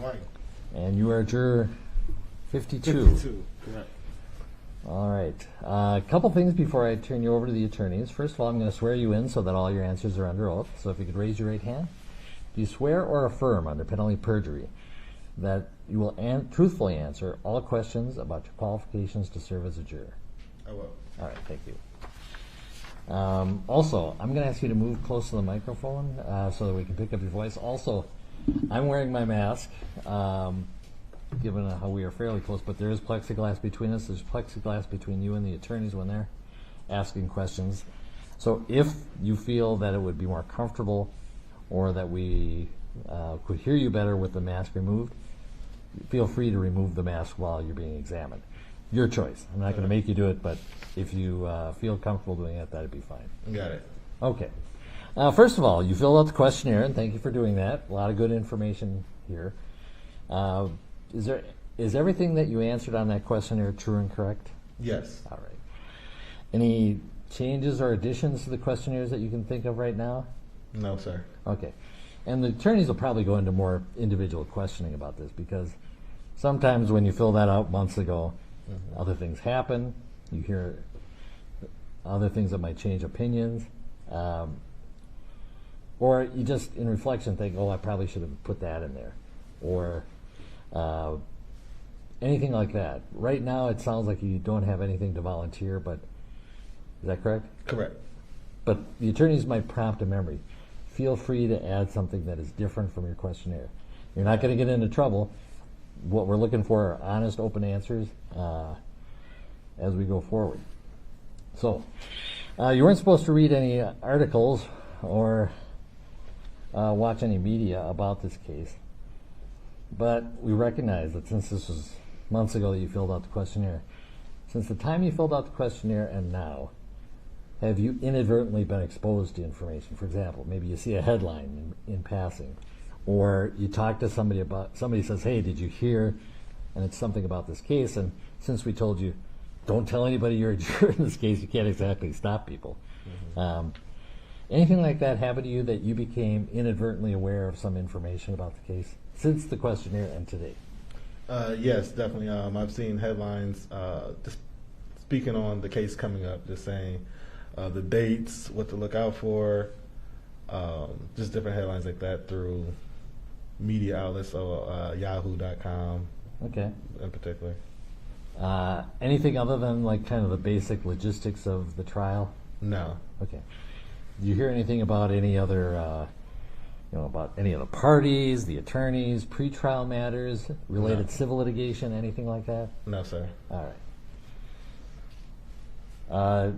Morning. And you are juror 52. 52, correct. All right. A couple things before I turn you over to the attorneys. First of all, I'm going to swear you in so that all your answers are under oath. So if you could raise your right hand. Do you swear or affirm under penalty of perjury that you will truthfully answer all questions about your qualifications to serve as a juror? I will. All right, thank you. Also, I'm going to ask you to move close to the microphone so that we can pick up your voice. Also, I'm wearing my mask, given how we are fairly close, but there is plexiglass between us. There's plexiglass between you and the attorneys when they're asking questions. So if you feel that it would be more comfortable or that we could hear you better with the mask removed, feel free to remove the mask while you're being examined. Your choice. I'm not going to make you do it, but if you feel comfortable doing it, that'd be fine. Got it. Okay. First of all, you filled out the questionnaire, and thank you for doing that. A lot of good information here. Is everything that you answered on that questionnaire true and correct? Yes. All right. Any changes or additions to the questionnaires that you can think of right now? No, sir. Okay. And the attorneys will probably go into more individual questioning about this because sometimes when you fill that out months ago, other things happen. You hear other things that might change opinions. Or you just, in reflection, think, oh, I probably should have put that in there. Or anything like that. Right now, it sounds like you don't have anything to volunteer, but is that correct? Correct. But the attorneys might prompt a memory. Feel free to add something that is different from your questionnaire. You're not going to get into trouble. What we're looking for are honest, open answers as we go forward. So, you weren't supposed to read any articles or watch any media about this case. But we recognize that since this was months ago that you filled out the questionnaire, since the time you filled out the questionnaire and now, have you inadvertently been exposed to information? For example, maybe you see a headline in passing, or you talk to somebody says, hey, did you hear? And it's something about this case, and since we told you, don't tell anybody you're a juror in this case, you can't exactly stop people. Anything like that happen to you that you became inadvertently aware of some information about the case since the questionnaire and today? Yes, definitely. I've seen headlines just speaking on the case coming up, just saying the dates, what to look out for, just different headlines like that through media outlets, so yahoo.com Okay. in particular. Anything other than like kind of the basic logistics of the trial? No. Okay. Do you hear anything about any other, about any of the parties, the attorneys, pretrial matters, related No. civil litigation, anything like that? No, sir. All right.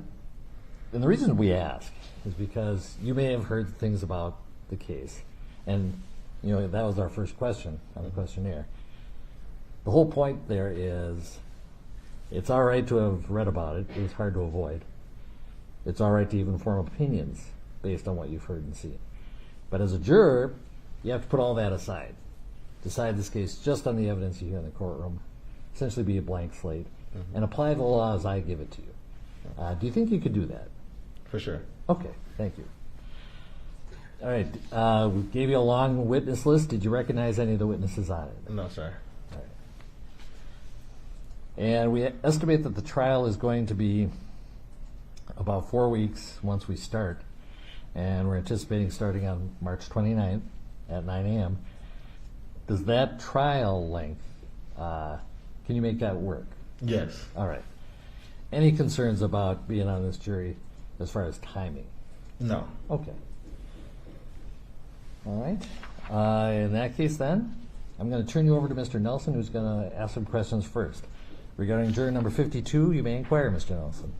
And the reason we ask is because you may have heard things about the case, and that was our first question on the questionnaire. The whole point there is, it's all right to have read about it. It was hard to avoid. It's all right to even form opinions based on what you've heard and seen. But as a juror, you have to put all that aside. Decide this case just on the evidence you hear in the courtroom. Essentially be a blank slate. And apply the law as I give it to you. Do you think you could do that? For sure. Okay, thank you. All right, we gave you a long witness list. Did you recognize any of the witnesses on it? No, sir. All right. And we estimate that the trial is going to be about 4 weeks once we start. And we're anticipating starting on March 29th at 9 a.m. Does that trial length, can you make that work? Yes. All right. Any concerns about being on this jury as far as timing? No. Okay. All right. In that case, then, I'm going to turn you over to Mr. Nelson, who's going to ask some questions first. Regarding juror number 52, you may inquire, Mr. Nelson.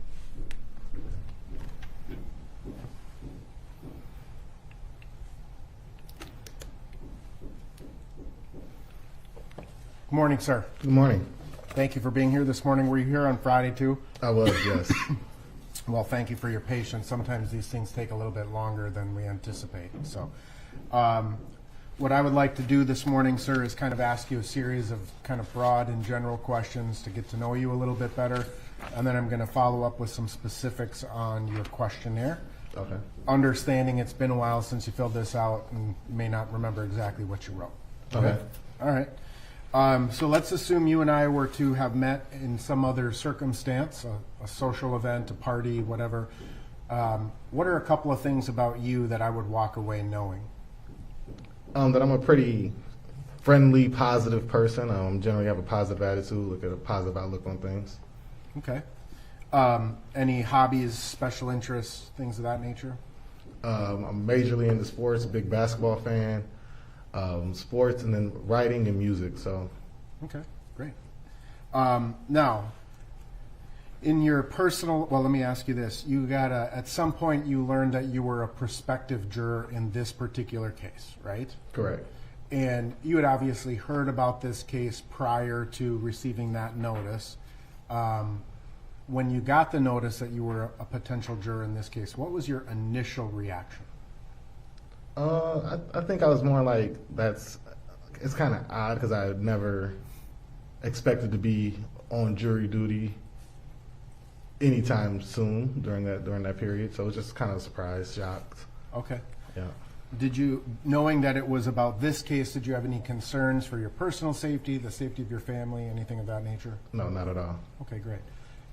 Good morning, sir. Good morning. Thank you for being here this morning. Were you here on Friday, too? I was, yes. Well, thank you for your patience. Sometimes these things take a little bit longer than we anticipate. So what I would like to do this morning, sir, is kind of ask you a series of kind of broad and general questions to get to know you a little bit better. And then I'm going to follow up with some specifics on your questionnaire. Okay. Understanding it's been a while since you filled this out and may not remember exactly what you wrote. Okay. All right. So let's assume you and I were to have met in some other circumstance, a social event, a party, whatever. What are a couple of things about you that I would walk away knowing? That I'm a pretty friendly, positive person. Generally have a positive attitude, look at a positive outlook on things. Okay. Any hobbies, special interests, things of that nature? I'm majorly into sports, big basketball fan, sports, and then writing and music. So, okay, great. Now, in your personal, well, let me ask you this: you got at some point you learned that you were a prospective juror in this particular case, right? correct. And you had obviously heard about this case prior to receiving that notice. When you got the notice that you were a potential juror in this case, what was your initial reaction? I think I was more like, it's kind of odd because I had never expected to be on jury duty anytime soon during that period. So it was just kind of surprised, shocked. Okay. Yeah. Did you, knowing that it was about this case, did you have any concerns for your personal safety, the safety of your family, anything of that nature? No, not at all. Okay, great.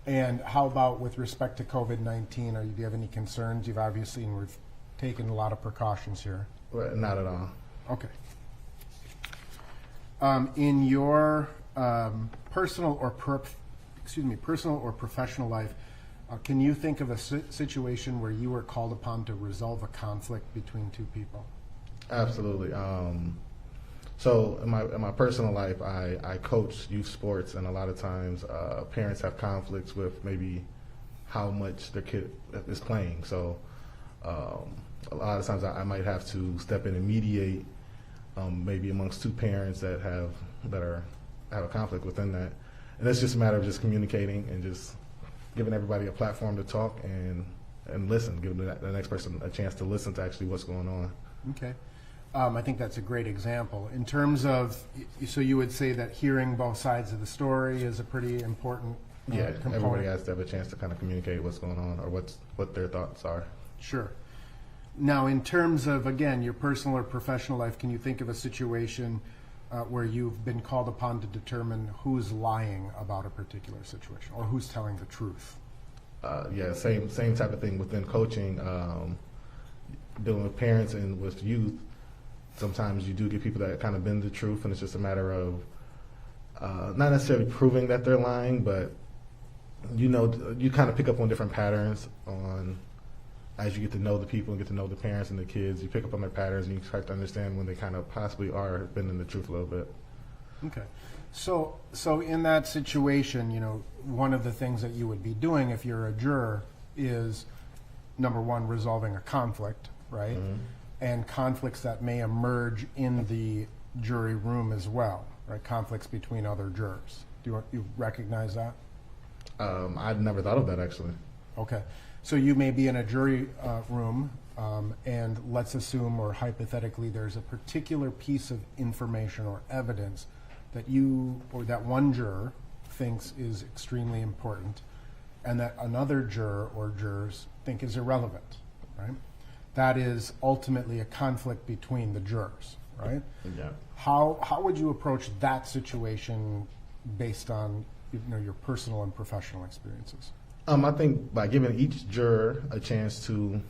And how about with respect to COVID-19? Do you have any concerns? You've obviously taken a lot of precautions here. Well, not at all. Okay. In your personal or professional life, can you think of a situation where you were called upon to resolve a conflict between two people? Absolutely. So in my personal life, I coach youth sports, and a lot of times parents have conflicts with maybe how much their kid is playing. So a lot of times I might have to step in and mediate, maybe amongst two parents that have a conflict within that, and it's just a matter of just communicating and just giving everybody a platform to talk and listen, giving the next person a chance to listen to actually what's going on. Okay. I think that's a great example. In terms of, so you would say that hearing both sides of the story is a pretty important component. Everybody has to have a chance to kind of communicate what's going on or what their thoughts are. Sure. Now, in terms of, again, your personal or professional life, can you think of a situation where you've been called upon to determine who's lying about a particular situation or who's telling the truth? Same type of thing within coaching, dealing with parents and with youth. Sometimes you do get people that kind of bend the truth, and it's just a matter of not necessarily proving that they're lying, but you kind of pick up on different patterns as you get to know the people and get to know the parents and the kids. You pick up on their patterns, and you start to understand when they kind of possibly are bending the truth a little bit. Okay. So in that situation, one of the things that you would be doing if you're a juror is, number one, resolving a conflict, right? Mm-hmm. And conflicts that may emerge in the jury room as well, right? Conflicts between other jurors. Do you recognize that? I'd never thought of that, actually. Okay. So you may be in a jury room, and let's assume, or hypothetically, there's a particular piece of information or evidence that you or that one juror thinks is extremely important, and that another juror or jurors think is irrelevant, right? That is ultimately a conflict between the jurors, right? Yeah. How would you approach that situation based on your personal and professional experiences? I think by giving each juror a chance to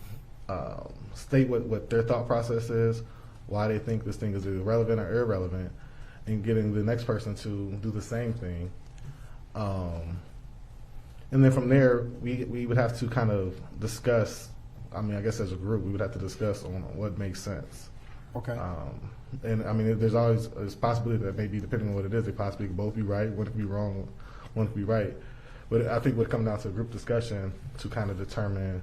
state what their thought process is, why they think this thing is irrelevant or irrelevant, and getting the next person to do the same thing. And then from there, we would have to kind of discuss, I guess as a group, we would have to discuss on what makes sense. Okay. And there's always a possibility that maybe, depending on what it is, they possibly could both be right, one could be wrong, one could be right. But I think it would come down to a group discussion to kind of determine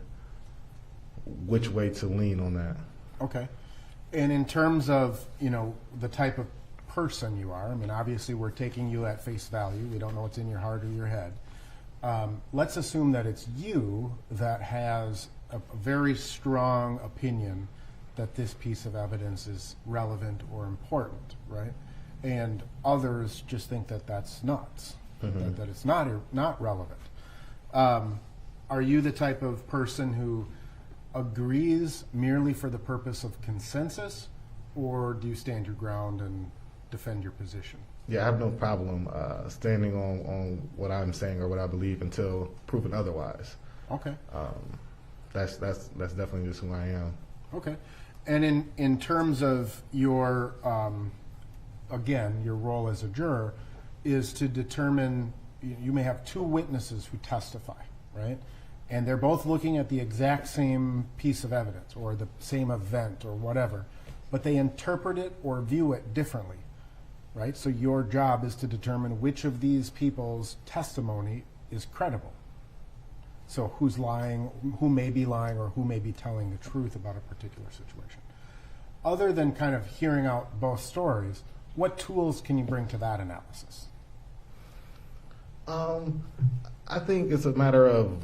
which way to lean on that. Okay. And in terms of, the type of person you are, obviously we're taking you at face value. We don't know what's in your heart or your head. Let's assume that it's you that has a very strong opinion that this piece of evidence is relevant or important, right? And others just think that that's nuts, that it's not relevant. Are you the type of person who agrees merely for the purpose of consensus, or do you stand your ground and defend your position. Yeah, I have no problem standing on what I'm saying or what I believe until proven otherwise. Okay. That's definitely just who I am. Okay. And in terms of your, again, your role as a juror is to determine, you may have two witnesses who testify, right? And they're both looking at the exact same piece of evidence or the same event or whatever, but they interpret it or view it differently, right? So your job is to determine which of these people's testimony is credible. So who's lying, who may be lying, or who may be telling the truth about a particular situation. Other than kind of hearing out both stories, what tools can you bring to that analysis? I think it's a matter of,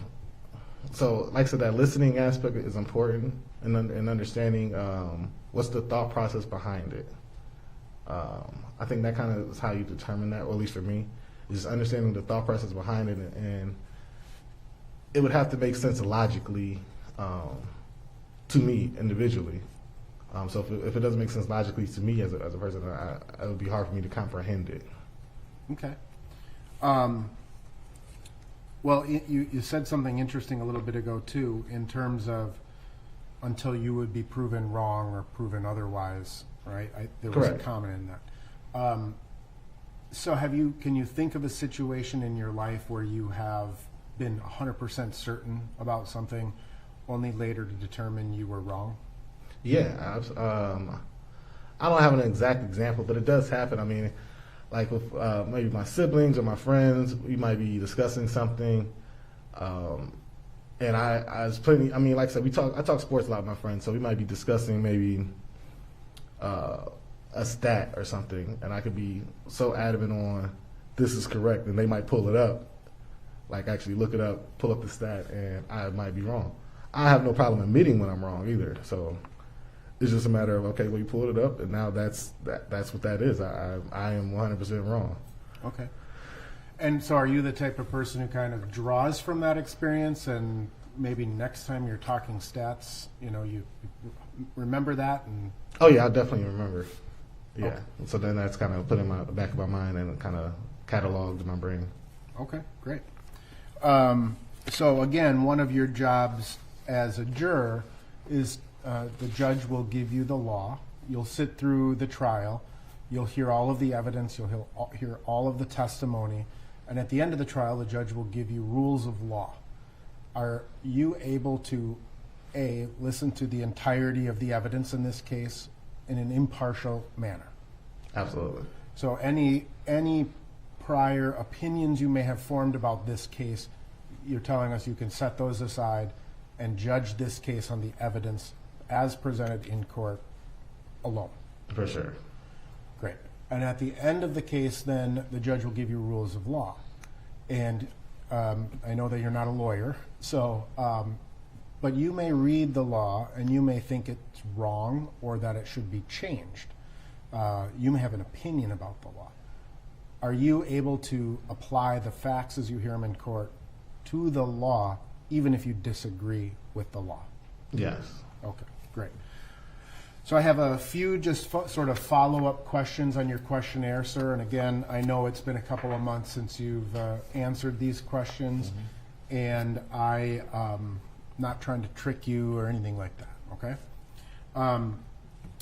so like I said, that listening aspect is important, and understanding what's the thought process behind it. I think that kind of is how you determine that, or at least for me, is just understanding the thought process behind it, and it would have to make sense logically to me individually. So if it doesn't make sense logically to me as a person, it would be hard for me to comprehend it. Okay. Well, you said something interesting a little bit ago, too, in terms of until you would be proven wrong or proven otherwise, right? There was Correct. a comment in that. So can you think of a situation in your life where you have been 100% certain about something, only later to determine you were wrong? Yeah, I don't have an exact example, but it does happen. I mean, like with maybe my siblings or my friends, we might be discussing something, and I was putting. I mean, like I said, I talk sports a lot with my friends, so we might be discussing maybe a stat or something, and I could be so adamant on this is correct, and they might pull it up, like actually look it up, pull up the stat, and I might be wrong. I have no problem admitting when I'm wrong either, so. It's just a matter of, okay, well, you pulled it up, and now that's what that is. I am 100% wrong. Okay. And so are you the type of person who kind of draws from that experience, and maybe next time you're talking stats, you remember that? And Oh, yeah, I definitely remember. Yeah. Okay. So then that's kind of put in the back of my mind and kind of cataloged in my brain. Okay, great. So again, one of your jobs as a juror is the judge will give you the law. You'll sit through the trial. You'll hear all of the evidence. You'll hear all of the testimony. And at the end of the trial, the judge will give you rules of law. Are you able to, A, listen to the entirety of the evidence in this case in an impartial manner? Absolutely. So any prior opinions you may have formed about this case, you're telling us you can set those aside and judge this case on the evidence as presented in court alone. For sure. Great. And at the end of the case, then, the judge will give you rules of law. And I know that you're not a lawyer, so, but you may read the law and you may think it's wrong or that it should be changed. You may have an opinion about the law. Are you able to apply the facts as you hear them in court to the law, even if you disagree with the law? Yes. Okay, great. So I have a few just sort of follow-up questions on your questionnaire, sir. And again, I know it's been a couple of months since you've answered these questions, and I'm not trying to trick you or anything like that, okay?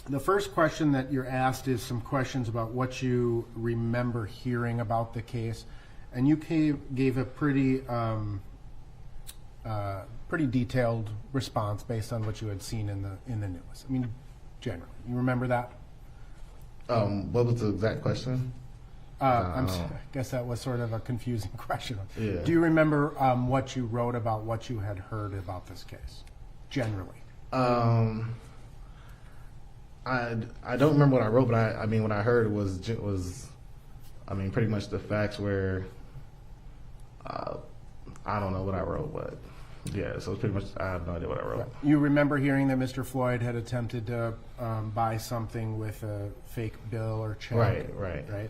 The first question that you're asked is some questions about what you remember hearing about the case. And you gave a pretty detailed response based on what you had seen in the news. I mean, generally, you remember that? What was the exact question? I guess that was sort of a confusing question. Yeah. Do you remember what you wrote about what you had heard about this case, generally? I don't remember what I wrote, but I mean, what I heard was pretty much the facts where I don't know what I wrote, but yeah, so it's pretty much, I have no idea what I wrote. You remember hearing that Mr. Floyd had attempted to buy something with a fake bill or check. Right.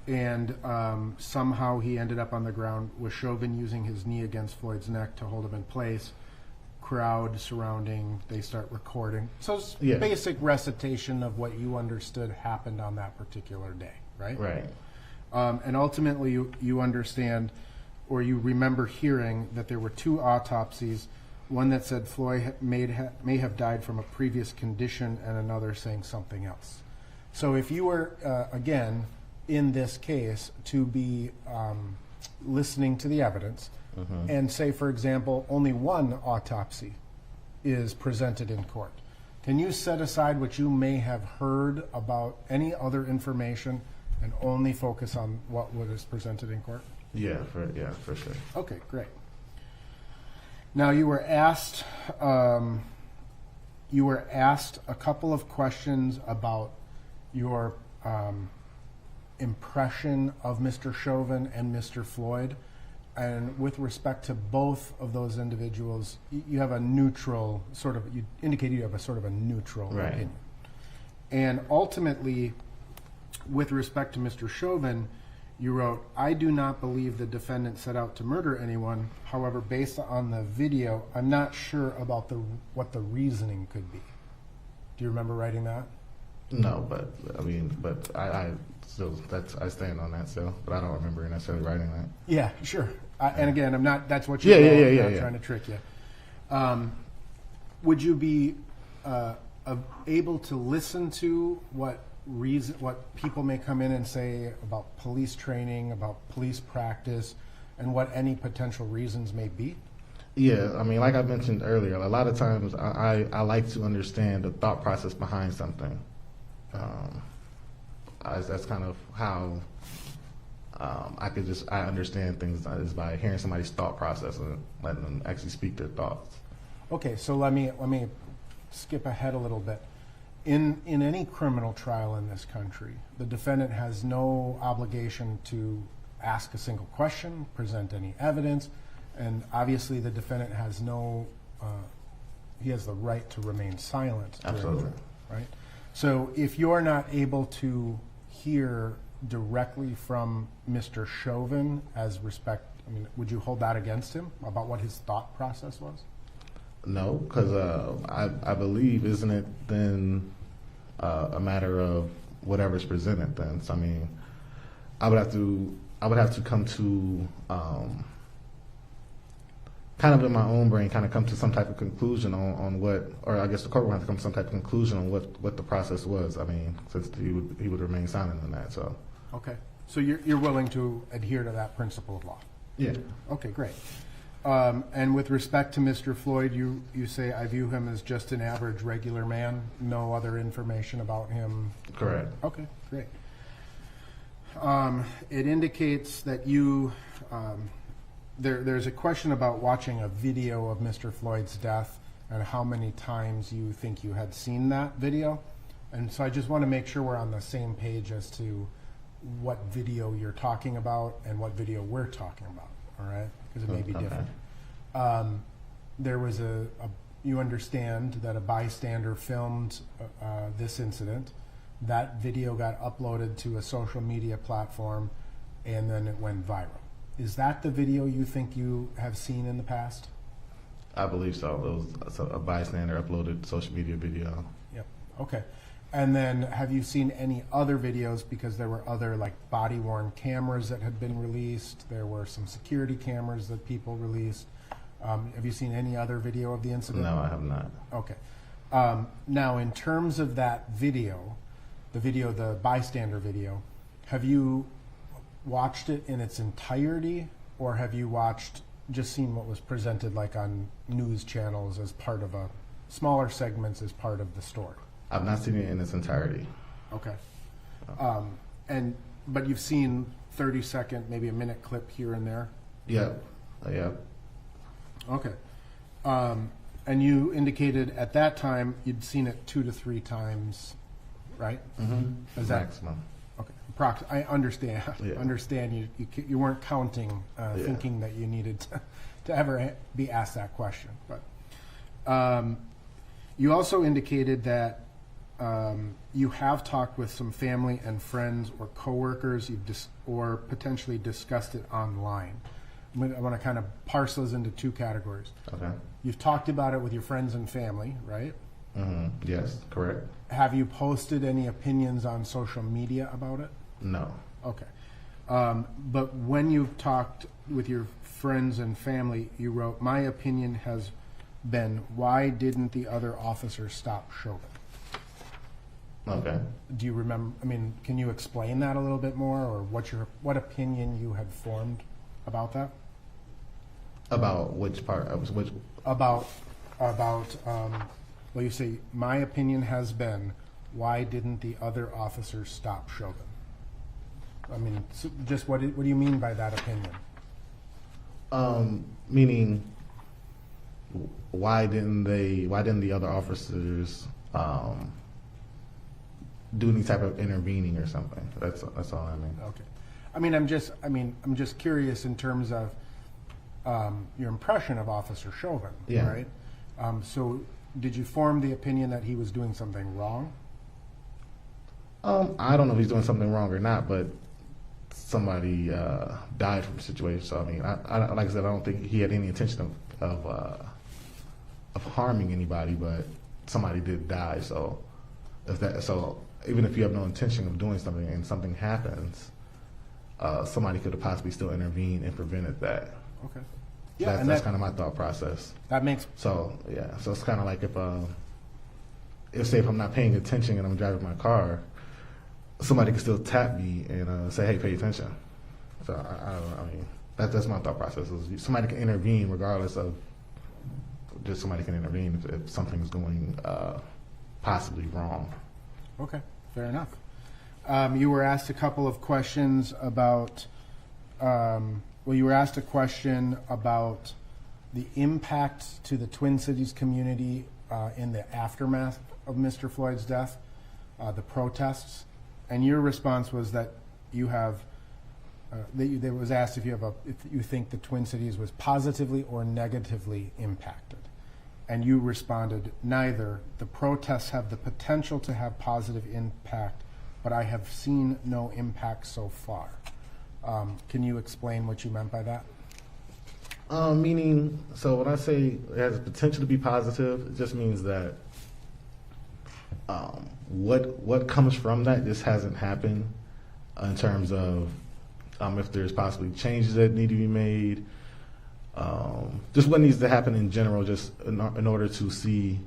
And somehow he ended up on the ground with Chauvin using his knee against Floyd's neck to hold him in place, crowd surrounding, they start recording. So it's Yeah. basic recitation of what you understood happened on that particular day, right? Right. And ultimately, you understand, or you remember hearing that there were 2 autopsies, one that said Floyd may have died from a previous condition, and another saying something else. So if you were, again, in this case, to be listening to the evidence, and say, for example, only one autopsy is presented in court, can you set aside what you may have heard about any other information and only focus on what was presented in court? Yeah, for sure. Okay, great. Now you were asked a couple of questions about your impression of Mr. Chauvin and Mr. Floyd, and with respect to both of those individuals, you have a neutral you indicated you have a sort of a neutral Right. opinion. And ultimately, with respect to Mr. Chauvin, you wrote, "I do not believe the defendant set out to murder anyone. However, based on the video, I'm not sure about what the reasoning could be." Do you remember writing that? No, but I still I stand on that still, but I don't remember necessarily writing that. Yeah, sure. And again, I'm not. That's what you're. Yeah. I'm not trying to trick you. Would you be able to listen to what people may come in and say about police training, about police practice, and what any potential reasons may be? Yeah, I mean, like I mentioned earlier, a lot of times I like to understand the thought process behind something. That's kind of how I understand things is by hearing somebody's thought process and letting them actually speak their thoughts. Okay, so let me skip ahead a little bit. In any criminal trial in this country, the defendant has no obligation to ask a single question, present any evidence, and obviously the defendant has he has the right to remain silent during the Absolutely. trial, right? So if you're not able to hear directly from Mr. Chauvin would you hold that against him about what his thought process was? No, because I believe, isn't it then a matter of whatever's presented then? So I mean, I would have to come to kind of in my own brain, kind of come to some type of conclusion on what, or I guess the court would have to come to some type of conclusion on what the process was. I mean, since he would remain silent on that. So Okay, so you're willing to adhere to that principle of law? yeah, Okay, great. And with respect to Mr. Floyd, you say, "I view him as just an average, regular man, no other information about him." correct. Okay, great. It indicates that there's a question about watching a video of Mr. Floyd's death and how many times you think you had seen that video. And so I just want to make sure we're on the same page as to what video you're talking about and what video we're talking about, all right? Because it may be Okay. different. There was you understand that a bystander filmed this incident. That video got uploaded to a social media platform, and then it went viral. Is that the video you think you have seen in the past? I believe so. It was a bystander uploaded social media video. Yep. Okay. And then have you seen any other videos, because there were other body-worn cameras that had been released? There were some security cameras that people released. Have you seen any other video of the incident? No, I have not. Okay. Now, in terms of that video, the bystander video, have you watched it in its entirety, or have you just seen what was presented on news channels as part of smaller segments as part of the story? I've not seen it in its entirety. Okay. But you've seen 30-second, maybe a minute clip here and there? Yep. Yep. Okay. And you indicated at that time you'd seen it 2 to 3 times, right? Mm-hmm. Is that maximum? okay? I understand. Yeah. Understand you weren't counting, thinking that you needed to ever be asked that question. But you also indicated that you have talked with some family and friends or coworkers, or potentially discussed it online. want to kind of parse those into two categories. Okay. You've talked about it with your friends and family, right? Yes, correct. Have you posted any opinions on social media about it? No. Okay. But when you've talked with your friends and family, you wrote, "My opinion has been, why didn't the other officer stop Chauvin?" Okay. Do you remember, I mean, can you explain that a little bit more, or what opinion you had formed about that? About which part? Which? About, well, you say, "My opinion has been, why didn't the other officers stop Chauvin?" I mean, so just what do you mean by that opinion? Meaning, why didn't the other officers do any type of intervening or something? That's all I mean. Okay. I'm just curious in terms of your impression of Officer Chauvin, Yeah. right? So did you form the opinion that he was doing something wrong? I don't know if he's doing something wrong or not, but somebody died from the situation. So I mean, I like I said, I don't think he had any intention of harming anybody, but somebody did die. So even if you have no intention of doing something and something happens, somebody could have possibly still intervened and prevented that. Okay. That's kind of my thought process. That makes So yeah, so it's kind of like if say if I'm not paying attention and I'm driving my car, somebody can still tap me and say, "Hey, pay attention." So I mean, that's my thought process. Is somebody can intervene regardless of just somebody can intervene if something's going possibly wrong. Okay, fair enough. You were asked a couple of questions about. You were asked a question about the impact to the Twin Cities community in the aftermath of Mr. Floyd's death, the protests, and your response was that you have. There was asked if you think the Twin Cities was positively or negatively impacted, and you responded, "Neither. The protests have the potential to have positive impact, but I have seen no impact so far." Can you explain what you meant by that? Meaning, so when I say it has the potential to be positive, it just means that what comes from that just hasn't happened in terms of if there's possibly changes that need to be made, just what needs to happen in general, just in order to see,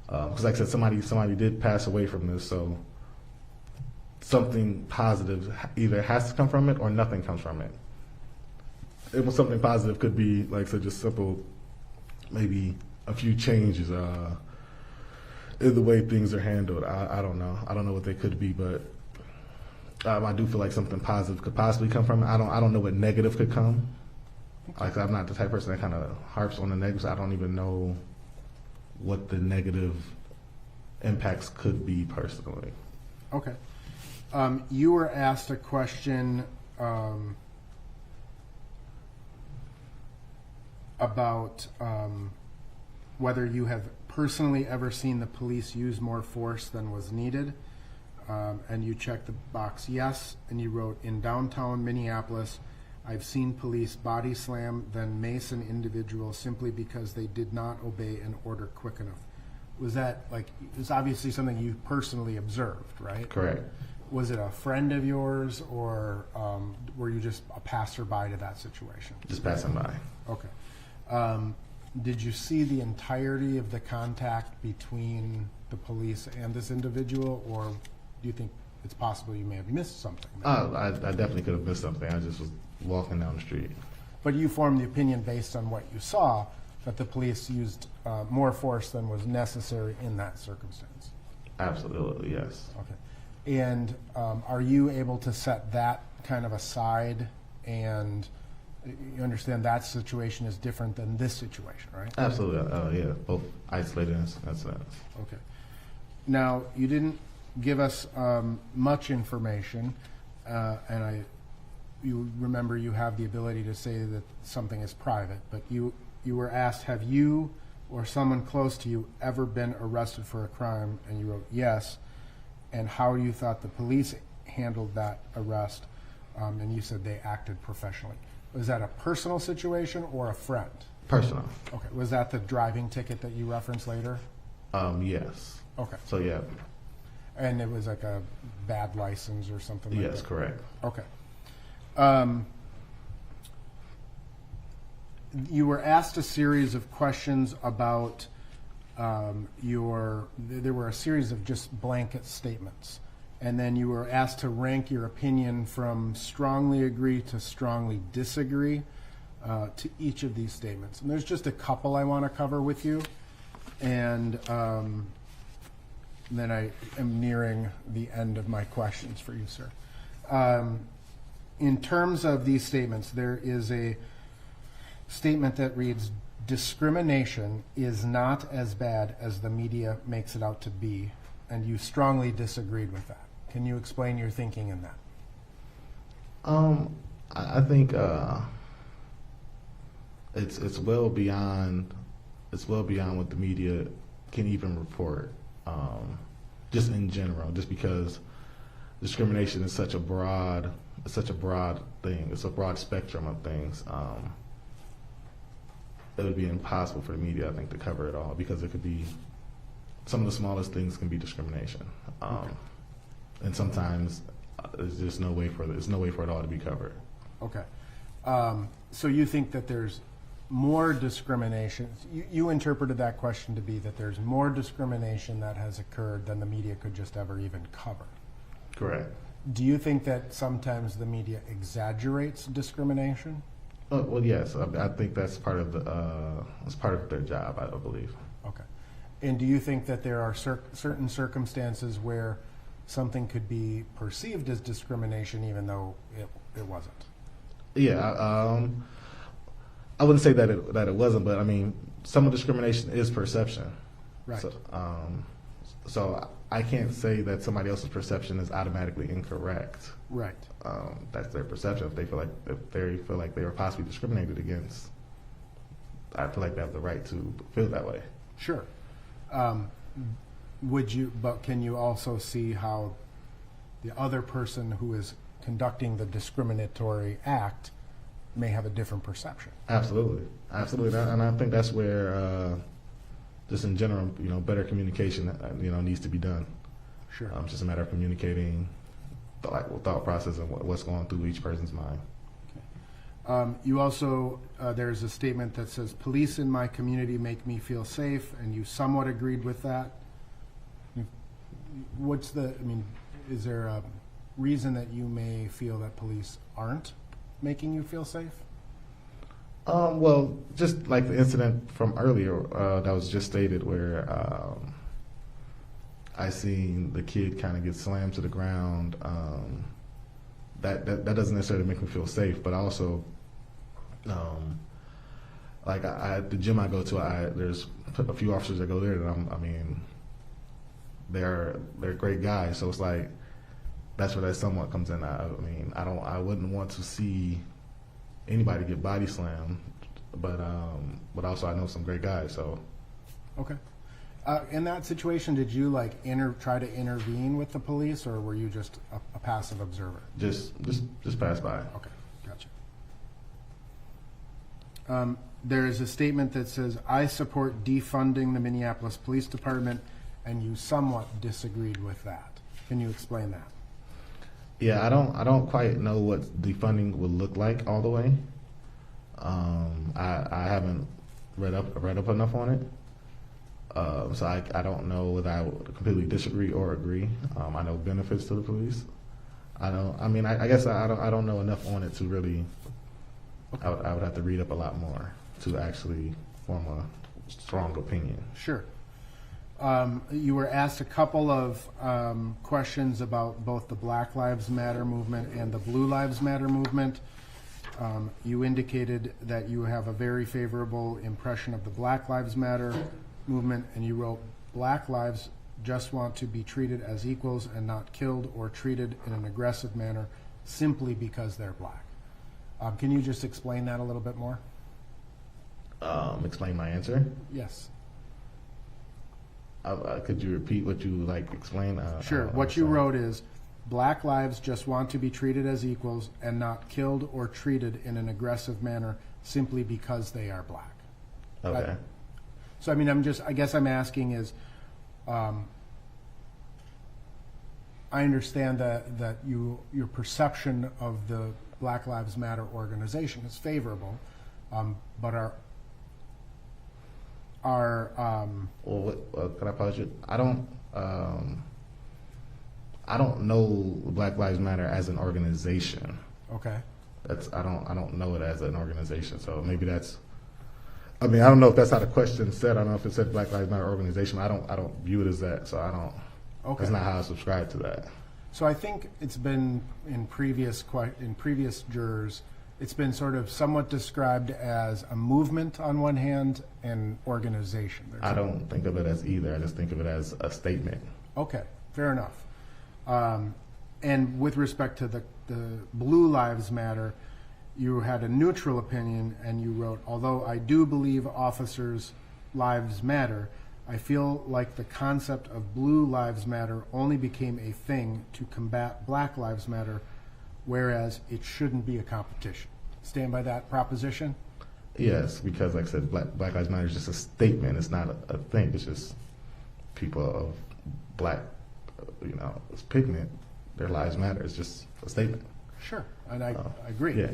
because like I said, somebody did pass away from this, so something positive either has to come from it or nothing comes from it. It was something positive could be, like I said, just simple, maybe a few changes in the way things are handled. I don't know. I don't know what they could be, but I do feel like something positive could possibly come from it. I don't know what negative could come. Like, I'm not the type of person that kind of harps on the negatives. I don't even know what the negative impacts could be personally. Okay. You were asked a question about whether you have personally ever seen the police use more force than was needed, and you checked the box yes, and you wrote, "In downtown Minneapolis, I've seen police body slam then mace an individual simply because they did not obey an order quick enough." Was that, like, it's obviously something you personally observed, right? Correct. Was it a friend of yours, or were you just a passerby to that situation? Just passing by. Okay. Did you see the entirety of the contact between the police and this individual, or do you think it's possible you may have missed something? I definitely could have missed something. I just was walking down the street. But you formed the opinion based on what you saw, that the police used more force than was necessary in that circumstance? Absolutely, yes. Okay. And are you able to set that kind of aside, and you understand that situation is different than this situation, right? Absolutely, yeah, both isolated in that sense. Okay. Now, you didn't give us much information, and you remember you have the ability to say that something is private, but you were asked, have you or someone close to you ever been arrested for a crime? And you wrote yes. And how you thought the police handled that arrest, and you said they acted professionally. Was that a personal situation or a friend? Personal. Okay. Was that the driving ticket that you referenced later? Yes. Okay. So yeah. And it was like a bad license or something like that? Yes, correct. Okay. You were asked a series of questions about there were a series of just blanket statements. And then you were asked to rank your opinion from strongly agree to strongly disagree to each of these statements. And there's just a couple I want to cover with you. And then I am nearing the end of my questions for you, sir. In terms of these statements, there is a statement that reads, discrimination is not as bad as the media makes it out to be, and you strongly disagreed with that. Can you explain your thinking in that? I think it's well beyond what the media can even report. Just in general, just because discrimination is such a broad thing. It's a broad spectrum of things. It would be impossible for the media, I think, to cover it all, because it could be some of the smallest things can be discrimination, and sometimes there's just no way for it all to be covered. Okay, so you think that there's more discrimination? You interpreted that question to be that there's more discrimination that has occurred than the media could just ever even cover. Correct. Do you think that sometimes the media exaggerates discrimination? Well, yes. I think that's part of their job, I believe. Okay. And do you think that there are certain circumstances where something could be perceived as discrimination even though it wasn't? Yeah. I wouldn't say that it wasn't, but I mean, some of discrimination is perception. Right. So I can't say that somebody else's perception is automatically incorrect. Right. That's their perception. If they feel like they were possibly discriminated against, I feel like they have the right to feel that way. Sure. But can you also see how the other person who is conducting the discriminatory act may have a different perception? Absolutely. And I think that's where, just in general, better communication, needs to be done. Sure. It's just a matter of communicating thought process and what's going through each person's mind. Okay. You also, there's a statement that says, police in my community make me feel safe, and you somewhat agreed with that. Is there a reason that you may feel that police aren't making you feel safe? Well, just like the incident from earlier that was just stated, where I seen the kid kind of get slammed to the ground. That doesn't necessarily make me feel safe, but also, like the gym I go to, there's a few officers that go there, and they're great guys. So it's like that's where that somewhat comes in. I wouldn't want to see anybody get body slammed, but also I know some great guys. So okay. In that situation, did you try to intervene with the police, or were you just a passive observer? Just pass by. Okay, gotcha. There is a statement that says, "I support defunding the Minneapolis Police Department," and you somewhat disagreed with that. Can you explain that? Yeah, I don't quite know what defunding would look like all the way. I haven't read up enough on it. So I don't know whether I would completely disagree or agree. I know benefits to the police. I guess I don't know enough on it to really. I would have to read up a lot more to actually form a strong opinion. Sure. You were asked a couple of questions about both the Black Lives Matter movement and the Blue Lives Matter movement. You indicated that you have a very favorable impression of the Black Lives Matter movement, and you wrote, "Black lives just want to be treated as equals and not killed or treated in an aggressive manner simply because they're black." Can you just explain that a little bit more? Explain my answer? Yes. Could you repeat what you explain? Sure. What you wrote is, Black lives just want to be treated as equals and not killed or treated in an aggressive manner simply because they are black. Okay. So, I mean, I guess I'm asking is, I understand that your perception of the Black Lives Matter organization is favorable, but Can I pause you? I don't know Black Lives Matter as an organization. okay. I don't know it as an organization. So maybe that's. I mean, I don't know if that's how the question said. I don't know if it said Black Lives Matter organization. I don't view it as that. So I don't. Okay. That's not how I subscribe to that. So I think it's been in previous jurors, it's been sort of somewhat described as a movement on one hand and organization. I don't think of it as either. I just think of it as a statement. Okay, fair enough. And with respect to the Blue Lives Matter, you had a neutral opinion and you wrote, although I do believe officers' lives matter, I feel like the concept of Blue Lives Matter only became a thing to combat Black Lives Matter, whereas it shouldn't be a competition. Stand by that proposition? Yes, because like I said, Black Lives Matter is just a statement. It's not a thing. It's just people of black, it's pigment. Their lives matter. It's just a statement. Sure, and I agree.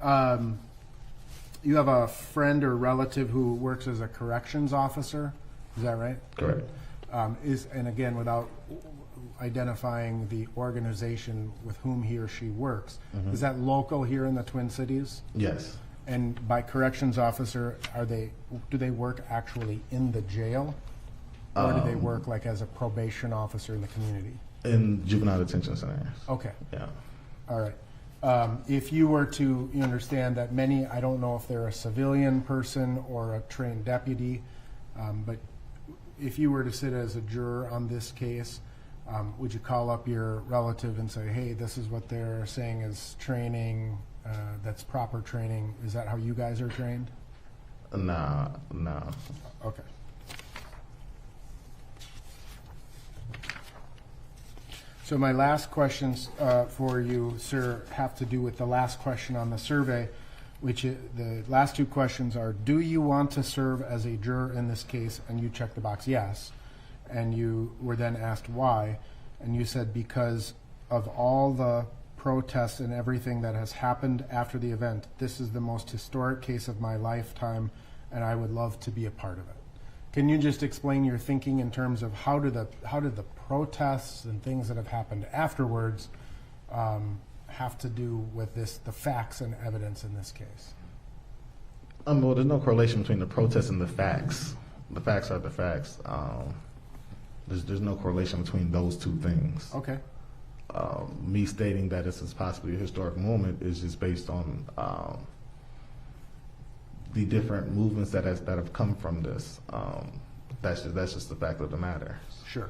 Yeah. You have a friend or relative who works as a corrections officer. Is that right? Correct. And again, without identifying the organization with whom he or she works, is that local here in the Twin Cities? Yes. And by corrections officer, do they work actually in the jail, or do they work like as a probation officer in the community? In juvenile detention centers. Okay. Yeah. All right. If you were to, you understand that many, I don't know if they're a civilian person or a trained deputy, but if you were to sit as a juror on this case, would you call up your relative and say, hey, this is what they're saying is training, that's proper training. Is that how you guys are trained? No. Okay. So my last questions for you, sir, have to do with the last question on the survey, the last two questions are, do you want to serve as a juror in this case? And you checked the box, yes. And you were then asked why. And you said, because of all the protests and everything that has happened after the event, this is the most historic case of my lifetime, and I would love to be a part of it. Can you just explain your thinking in terms of how did the protests and things that have happened afterwards have to do with the facts and evidence in this case? Well, there's no correlation between the protests and the facts. The facts are the facts. There's no correlation between those two things. Okay. Me stating that this is possibly a historic moment is just based on the different movements that have come from this. That's just the fact of the matter. Sure.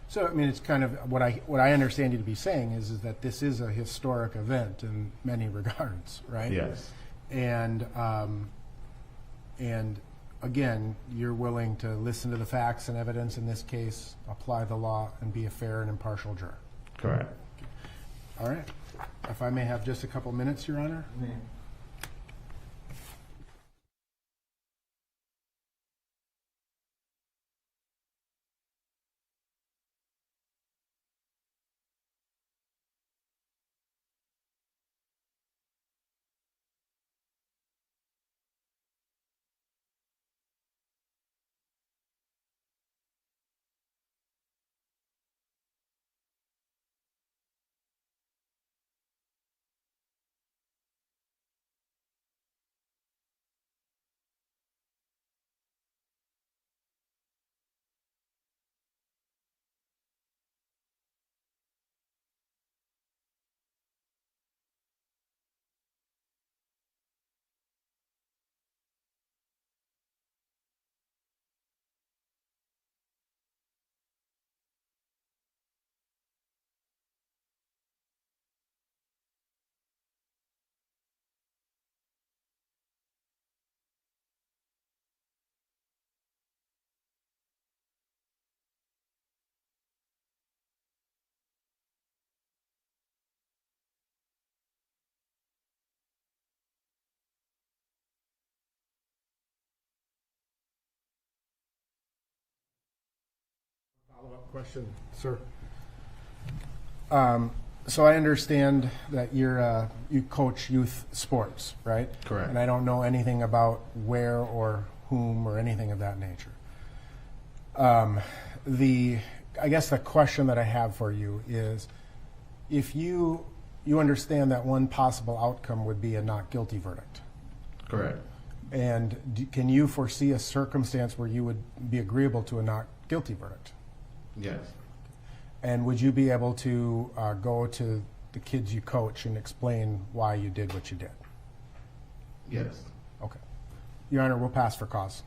So I mean, it's kind of what I understand you to be saying is that this is a historic event in many regards, right? Yes. And again, you're willing to listen to the facts and evidence in this case, apply the law, and be a fair and impartial juror. Correct. All right. If I may have just a couple minutes, Your Honor. Follow-up question, sir. So I understand that you coach youth sports, right? Correct. And I don't know anything about where or whom or anything of that nature. I guess the question that I have for you is, if you understand that one possible outcome would be a not guilty verdict, Correct. and can you foresee a circumstance where you would be agreeable to a not guilty verdict? Yes. And would you be able to go to the kids you coach and explain why you did what you did? Yes. Okay. Your Honor, we'll pass for cause.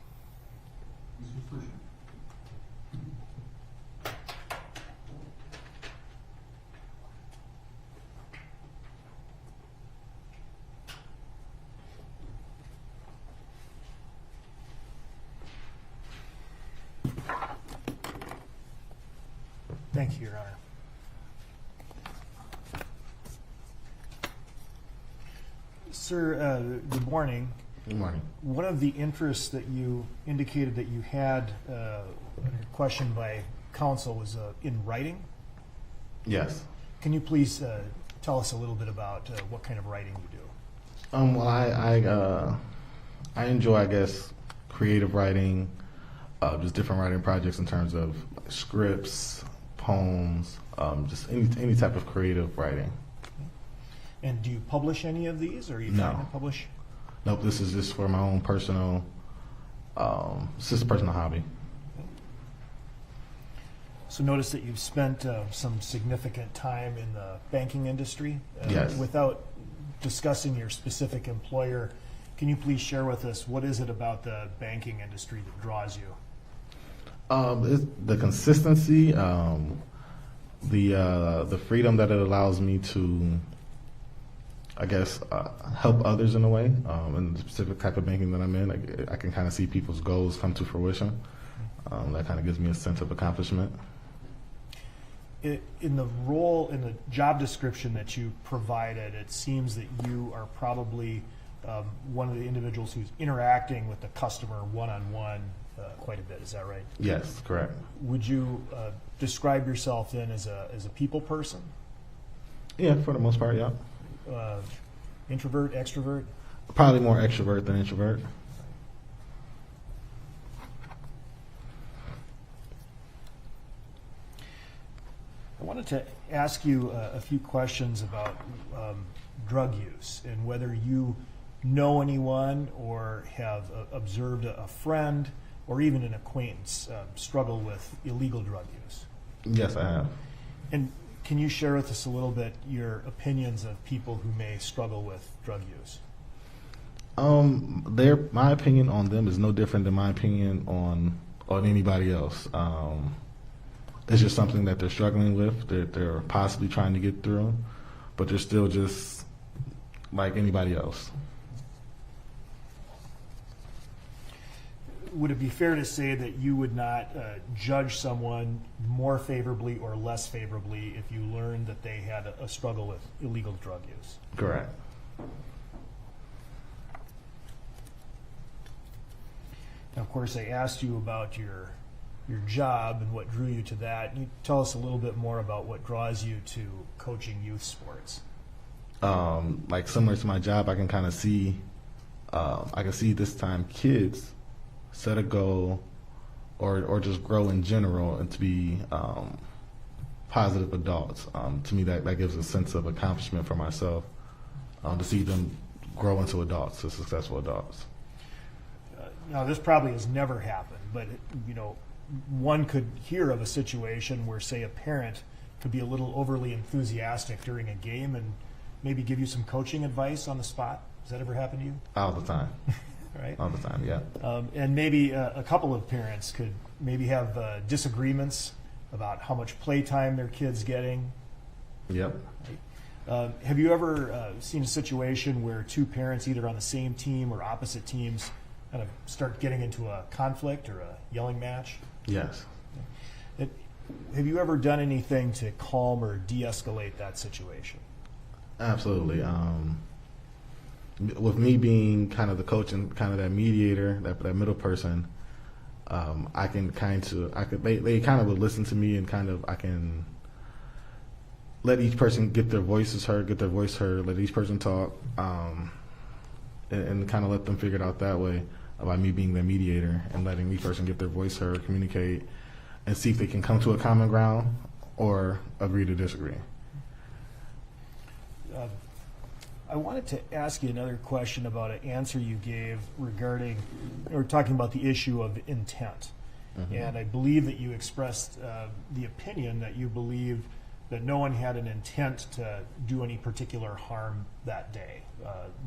Thank you, Your Honor. Sir, good morning. Good morning. One of the interests that you indicated that you had questioned by counsel was in writing. Yes. Can you please tell us a little bit about what kind of writing you do? Well, I enjoy, I guess, creative writing, just different writing projects in terms of scripts, poems, just any type of creative writing. And do you publish any of these, or are you No. trying to publish? Nope, this is just for my own personal, it's just a personal hobby. So notice that you've spent some significant time in the banking industry. Yes. Without discussing your specific employer, can you please share with us what is it about the banking industry that draws you? It's the consistency, the freedom that it allows me to, I guess, help others in a way. In the specific type of banking that I'm in, I can kind of see people's goals come to fruition. That kind of gives me a sense of accomplishment. In the role, in the job description that you provided, it seems that you are probably one of the individuals who's interacting with the customer one-on-one quite a bit. Is that right? Yes, correct. Would you describe yourself then as a people person? Yeah, for the most part, yeah. Introvert, extrovert? Probably more extrovert than introvert. I wanted to ask you a few questions about drug use and whether you know anyone or have observed a friend or even an acquaintance struggle with illegal drug use. Yes, I have. And can you share with us a little bit your opinions of people who may struggle with drug use? My opinion on them is no different than my opinion on anybody else. It's just something that they're struggling with, that they're possibly trying to get through, but they're still just like anybody else. Would it be fair to say that you would not judge someone more favorably or less favorably if you learned that they had a struggle with illegal drug use? Correct. Now, of course, I asked you about your job and what drew you to that. Can you tell us a little bit more about what draws you to coaching youth sports? Like similar to my job, I can kind of see, this time kids set a goal or just grow in general and to be positive adults. To me, that gives a sense of accomplishment for myself, to see them grow into adults, to successful adults. Now, this probably has never happened, but one could hear of a situation where, say, a parent could be a little overly enthusiastic during a game and maybe give you some coaching advice on the spot. Has that ever happened to you? All the time. Right? All the time, yeah. And maybe a couple of parents could maybe have disagreements about how much playtime their kid's getting. Yep. Have you ever seen a situation where two parents, either on the same team or opposite teams, kind of start getting into a conflict or a yelling match? Yes. Have you ever done anything to calm or de-escalate that situation? Absolutely. With me being kind of the coach and kind of that mediator, that middle person, I can they kind of would listen to me, and I can let each person get their voice heard, let each person talk, and kind of let them figure it out that way by me being the mediator and letting each person get their voice heard, communicate, and see if they can come to a common ground or agree to disagree. I wanted to ask you another question about an answer you gave regarding, or talking about the issue of intent. And I believe that you expressed the opinion that you believe that no one had an intent to do any particular harm that day,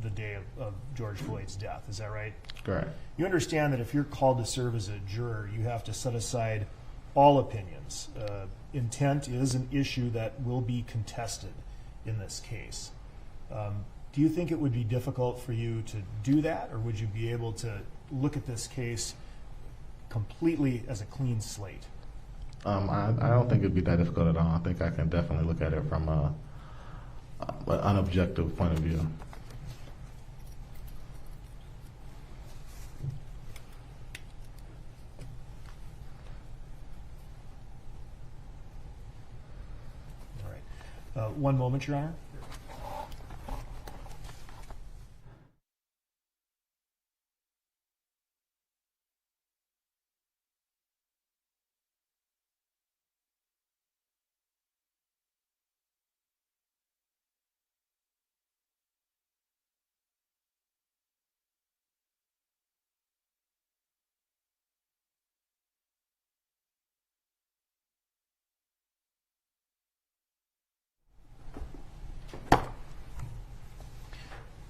the day of George Floyd's death. Is that right? Correct. You understand that if you're called to serve as a juror, you have to set aside all opinions. Intent is an issue that will be contested in this case. Do you think it would be difficult for you to do that, or would you be able to look at this case completely as a clean slate? I don't think it'd be that difficult at all. I think I can definitely look at it from an unobjective point of view. All right. One moment, Your Honor.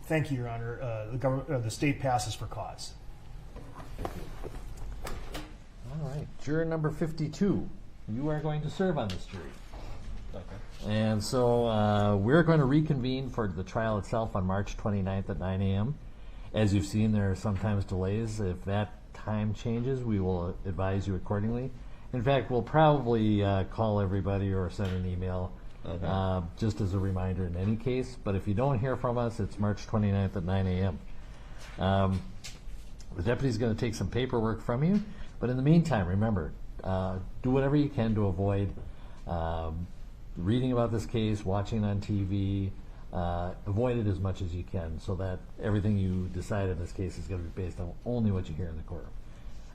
Thank you, Your Honor. The state passes for cause. All right, juror number 52. You are going to serve on this jury. Okay. And so we're going to reconvene for the trial itself on March 29th at 9 a.m. As you've seen, there are sometimes delays. If that time changes, we will advise you accordingly. In fact, we'll probably call everybody or send an email just as a reminder in any case. But if you don't hear from us, it's March 29th at 9 a.m. The deputy's going to take some paperwork from you. But in the meantime, remember, do whatever you can to avoid reading about this case, watching on TV. Avoid it as much as you can so that everything you decide in this case is going to be based on only what you hear in the courtroom.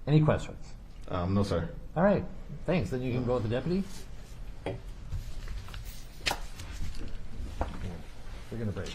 Any questions? No, sir. All right. Thanks. Then you can go with the deputy. We're going to break.